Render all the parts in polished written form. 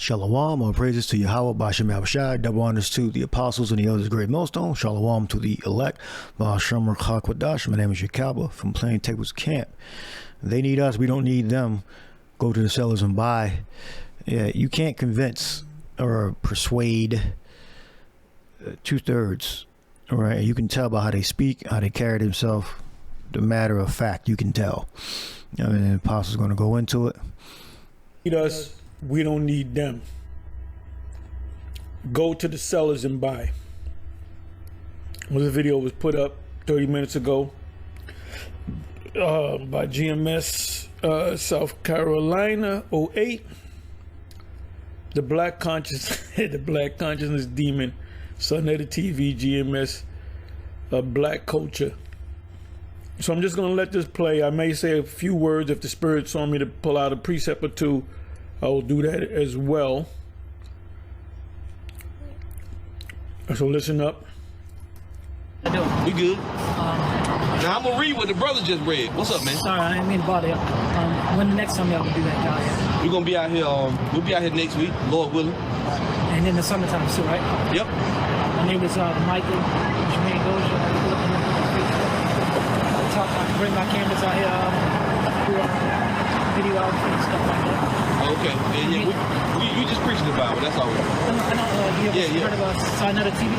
Shalom, all praises to Yahweh, Bashem Yahushai, double honors to the apostles and the elders of Great Millstone. Shalom to the elect, Ba'ashem Rachak. My name is Yakaba from Plaintables Camp. They need us, we don't need them. Go to the sellers and buy. Yeah, you can't convince or persuade 2/3. All right, you can tell by how they speak, how they carry themselves. The matter of fact, you can tell. I mean, the apostle's going to go into it. Need us, we don't need them. Go to the sellers and buy. Well, the video was put up 30 minutes ago by GMS South Carolina 08. The Black Consciousness Demon, Sunday TV, GMS, Black Culture. So I'm just going to let this play. I may say a few words if the Spirit's on me to pull out a precept or two. I will do that as well. So listen up. We good. Now I'm gonna read what the brother just read. What's up, man? Sorry, I didn't mean to bother you. When the next time y'all gonna do that down here? We're gonna be out here. We'll be out here next week, Lord willing. And in the summertime too, right? Yep. My name is Michael. I can bring my cameras out here, do video out and stuff like that. Okay. Yeah. We just preaching the Bible. That's all. I know. You ever heard about Sinetta TV?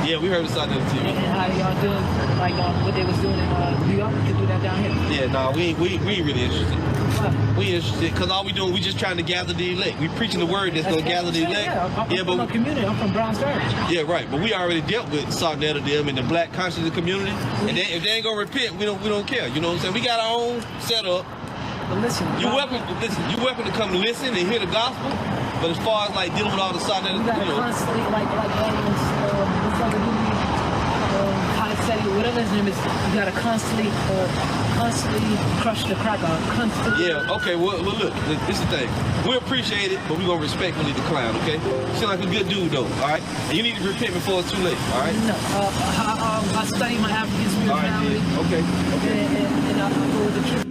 Yeah, we heard of Sinetta TV. And how y'all doing, like what they was doing in New York? You could do that down here. Yeah, no, we ain't really interested. Why? We interested because all we doing, we just trying to gather the elect. We preaching the word that's gonna gather the elect. I'm from a community. I'm from Browns Parish. Yeah, right. But we already dealt with Sarnetta them and the Black Consciousness community. And if they ain't gonna repent, we don't care. You know what I'm saying? We got our own setup. But listen, You're welcome to come listen and hear the gospel. But as far as like dealing with all the Sarnetta, you gotta constantly like this other dude, whatever his name is, you gotta constantly crush the cracker. Yeah, okay, well look, this is the thing. We appreciate it, but we're gonna respectfully decline, okay? You seem like a good dude though, alright? And you need to repent before it's too late, alright? No, I study my African spirituality. Okay. And I go with the truth.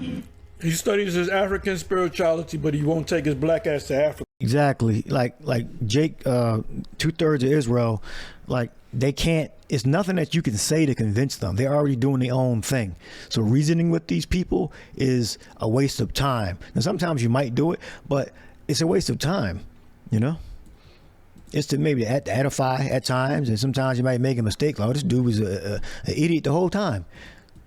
He studies his African spirituality, but he won't take his black ass to Africa. Exactly. Like Jake, 2/3 of Israel, like they can't, it's nothing that you can say to convince them. They're already doing their own thing. So reasoning with these people is a waste of time. And sometimes you might do it, but it's a waste of time, you know? It's to maybe edify at times, and sometimes you might make a mistake. Like, oh, this dude was an idiot the whole time.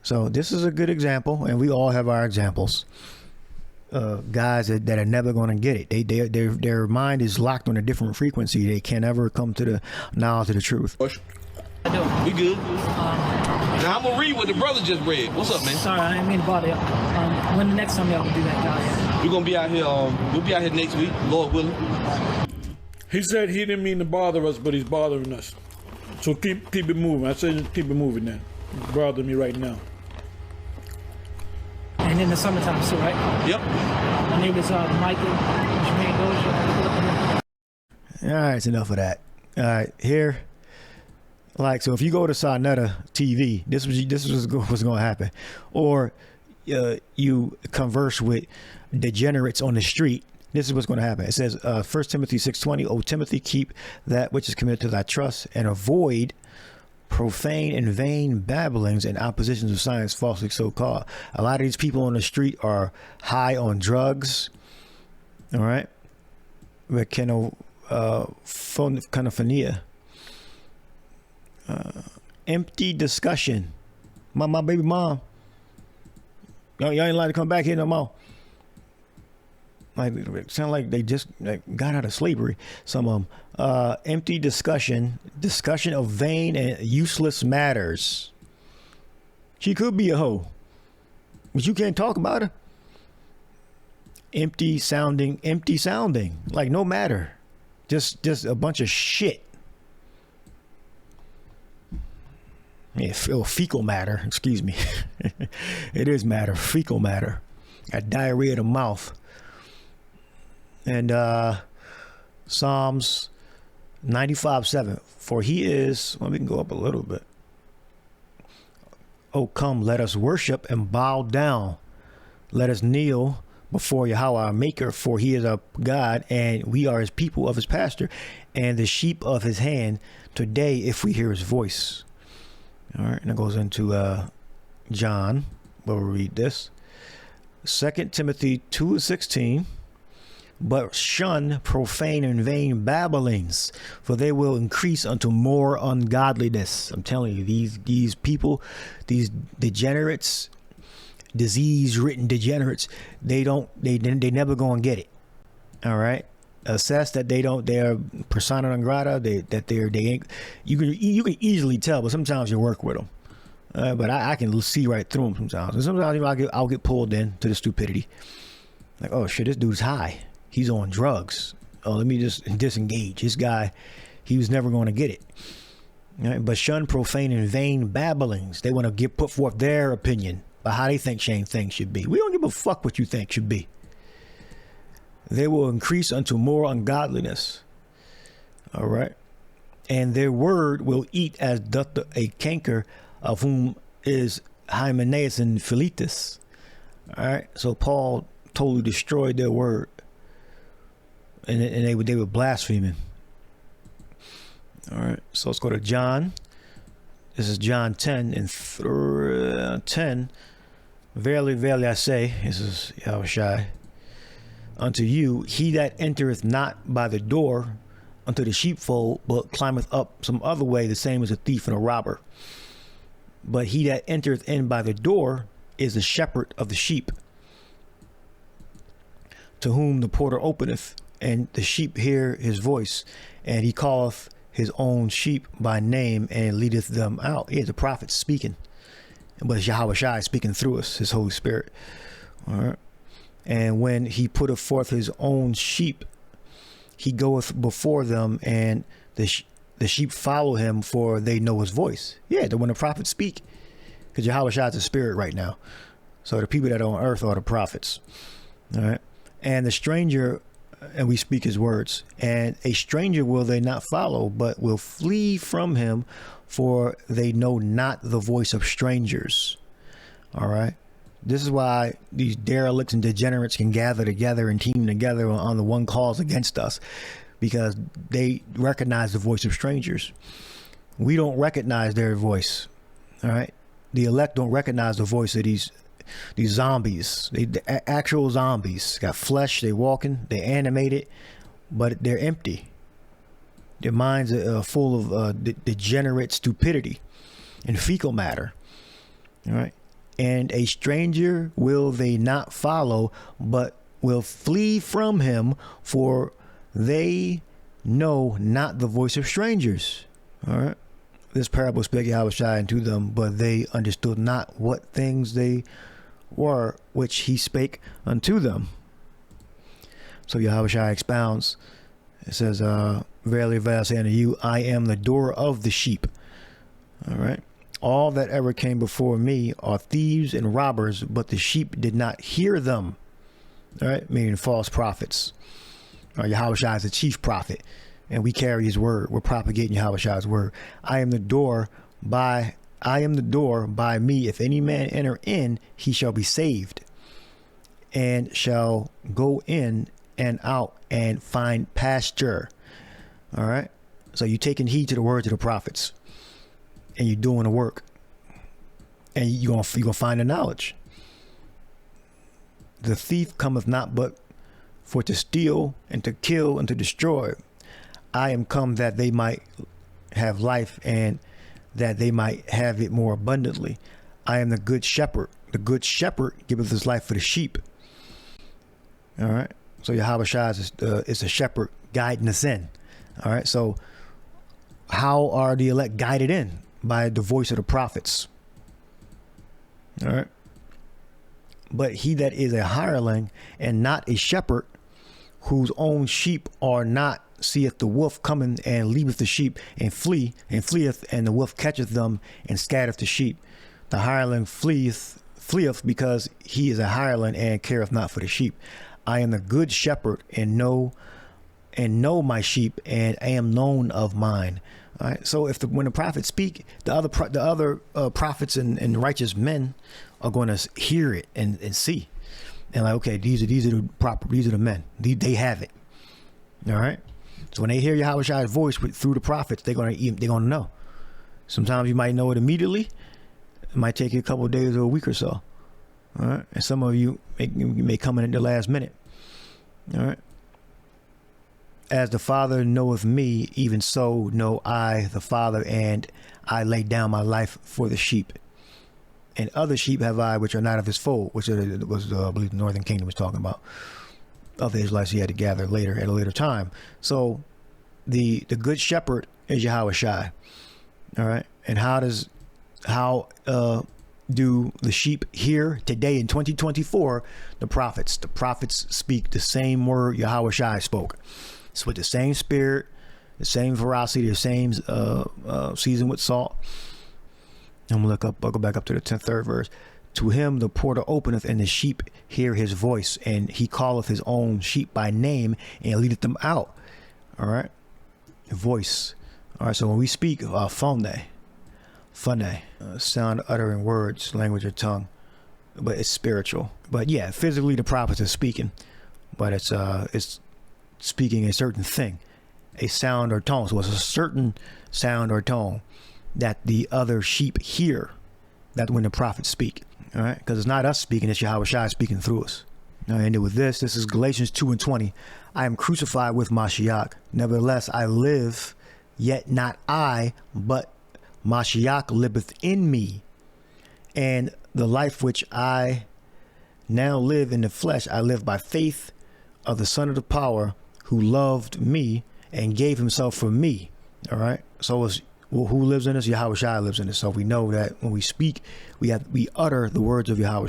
So this is a good example, and we all have our examples. Guys that are never going to get it. Their mind is locked on a different frequency. They can't ever come to the knowledge of the truth. We good. Now I'm gonna read what the brother just read. What's up, man? Sorry, I didn't mean to bother you. When the next time y'all gonna do that down here? We're gonna be out here. We'll be out here next week, Lord willing. He said he didn't mean to bother us, but he's bothering us. So keep it moving. I said keep it moving then. It's bothering me right now. And in the summertime too, right? Yep. My name is Michael. All right, it's enough of that. All right, here. Like, so if you go to Sarnetta TV, this was what's going to happen. Or you converse with degenerates on the street, this is what's going to happen. It says, 1 Timothy 6:20, O Timothy, keep that which is committed to thy trust and avoid profane and vain babblings and oppositions of science falsely so called. A lot of these people on the street are high on drugs. All right. Mechanophenia. Empty discussion. My baby mom. Y'all ain't allowed to come back here no more. Like, it sound like they just got out of slavery. Some of them. Empty discussion of vain and useless matters. She could be a hoe, but you can't talk about her. Empty sounding, like no matter. Just a bunch of shit. Yeah, fecal matter, excuse me. It is matter, fecal matter. Got diarrhea of the mouth. And Psalms 95:7. For he is, well, we can go up a little bit. Oh, come, let us worship and bow down. Let us kneel before Yahweh our maker, for he is our God, and we are his people of his pasture, and the sheep of his hand today, if we hear his voice. All right, and it goes into John. We'll read this. 2 Timothy 2:16. But shun profane and vain babblings, for they will increase unto more ungodliness. I'm telling you, these people, these degenerates, disease-ridden degenerates, they never gonna get it. All right, assess that they're persona non grata. They ain't. You can easily tell, but sometimes you work with them. But I can see right through them sometimes. And sometimes I'll get pulled in to the stupidity. Like, oh shit, this dude's high. He's on drugs. Oh, let me just disengage. This guy, he was never going to get it. All right? But shun profane and vain babblings. They want to put forth their opinion about how they think things should be. We don't give a fuck what you think should be. They will increase unto more ungodliness. All right. And their word will eat as doth a canker, of whom is Hymenaeus and Philetus. All right. So Paul totally destroyed their word. And they were blaspheming. All right, so let's go to John. This is John 10 and 10. Verily, verily, I say, this is Yahushai, unto you, he that entereth not by the door unto the sheepfold, but climbeth up some other way, the same as a thief and a robber. But he that entereth in by the door is the shepherd of the sheep, to whom the porter openeth. And the sheep hear his voice, and he calleth his own sheep by name and leadeth them out. Yeah, the prophet speaking, but it's Yahushua speaking through us, his Holy Spirit. All right. And when he putteth forth his own sheep, he goeth before them, and the sheep follow him, for they know his voice. Yeah, when the prophets speak, because Yahushua is a spirit right now. So the people that are on earth are the prophets. All right. And the stranger, and we speak his words, and a stranger will they not follow, but will flee from him, for they know not the voice of strangers. All right. This is why these derelicts and degenerates can gather together and team together on the one cause against us, because they recognize the voice of strangers. We don't recognize their voice. All right. The elect don't recognize the voice of these zombies. They actual zombies. Got flesh, they walking, they animated, but they're empty. Their minds are full of degenerate stupidity and fecal matter. All right. And a stranger will they not follow, but will flee from him, for they know not the voice of strangers. All right. This parable spake Yahushua unto them, but they understood not what things they were which he spake unto them. So Yahushua expounds. It says, verily, verily, I say unto you, I am the door of the sheep. All right. All that ever came before me are thieves and robbers, but the sheep did not hear them. All right. Meaning false prophets. Yahushua is the chief prophet, and we carry his word. We're propagating Yahushua's word. I am the door by me. If any man enter in, he shall be saved, and shall go in and out and find pasture. All right. So you're taking heed to the words of the prophets, and you're doing the work, and you're gonna find the knowledge. The thief cometh not but for to steal and to kill and to destroy. I am come that they might have life, and that they might have it more abundantly. I am the good shepherd. The good shepherd giveth his life for the sheep. All right. So Yahushua is a shepherd guiding us in. All right. So how are the elect guided in? By the voice of the prophets. All right. But he that is a hireling and not a shepherd, whose own sheep are not, seeth the wolf coming, and leaveth the sheep, and fleeth, and the wolf catcheth them, and scattereth the sheep. The hireling fleeth because he is a hireling, and careth not for the sheep. I am the good shepherd, and know my sheep, and am known of mine. All right. So when the prophets speak, the other prophets and righteous men are going to hear it and see. And like, okay, these are the men. They have it. All right. So when they hear Yahweh's voice through the prophets, they're gonna know. Sometimes you might know it immediately. It might take you a couple of days or a week or so. All right. And some of you may come in at the last minute. All right. As the Father knoweth me, even so know I the Father, and I lay down my life for the sheep. And other sheep have I which are not of his fold, which was I believe the Northern Kingdom was talking about. Other Israelites he had to gather later at a later time. So the good shepherd is Yahweh. All right. And how do the sheep hear today in 2024? The prophets speak the same word Yahweh spoke. It's with the same spirit, the same veracity, the same seasoned with salt. I'm gonna I'll go back up to the 3rd verse. To him the porter openeth, and the sheep hear his voice, and he calleth his own sheep by name and leadeth them out. All right. Voice. All right. So when we speak, phone, sound, uttering words, language, or tongue, but it's spiritual. But yeah, physically the prophets are speaking, but it's speaking a certain thing, a sound or tone. So it's a certain sound or tone that the other sheep hear, that when the prophets speak. All right, because it's not us speaking, it's Yahweh speaking through us. Now I ended with this. This is Galatians 2:20. I am crucified with Mashiach. Nevertheless, I live, yet not I, but Mashiach liveth in me. And the life which I now live in the flesh, I live by faith of the Son of the power, who loved me and gave himself for me. All right. So it's, who lives in us? Yahweh lives in us. So we know that when we speak, we utter the words of Yahweh.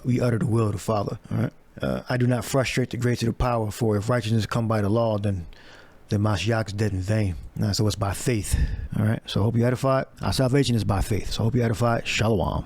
We utter the will of the Father. All right. I do not frustrate the grace of the power, for if righteousness come by the law, then Mashiach is dead in vain. So it's by faith. All right. So I hope you edified. Our salvation is by faith. So I hope you edified. Shalom.